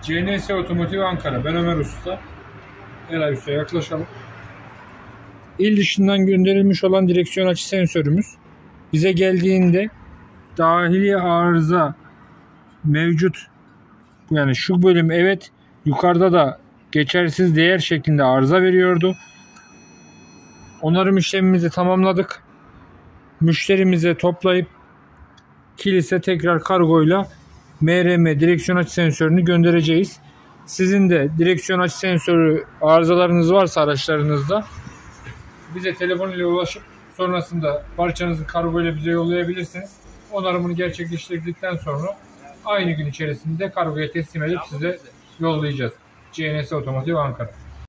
CNS Otomotiv Ankara. Ben Ömer Usta. Eray Usta'ya yaklaşalım. İl dışından gönderilmiş olan direksiyon açı sensörümüz bize geldiğinde dahili arıza mevcut. Yani şu bölüm evet, yukarıda da geçersiz değer şeklinde arıza veriyordu. Onarım işlemimizi tamamladık. Müşterimize toplayıp kilise tekrar kargoyla MRM direksiyon açı sensörünü göndereceğiz. Sizin de direksiyon açı sensörü arızalarınız varsa araçlarınızda bize telefon ile ulaşıp sonrasında parçanızı kargoyla bize yollayabilirsiniz. Onarımını gerçekleştirdikten sonra aynı gün içerisinde kargoya teslim edip size yollayacağız. CNS Otomotiv Ankara.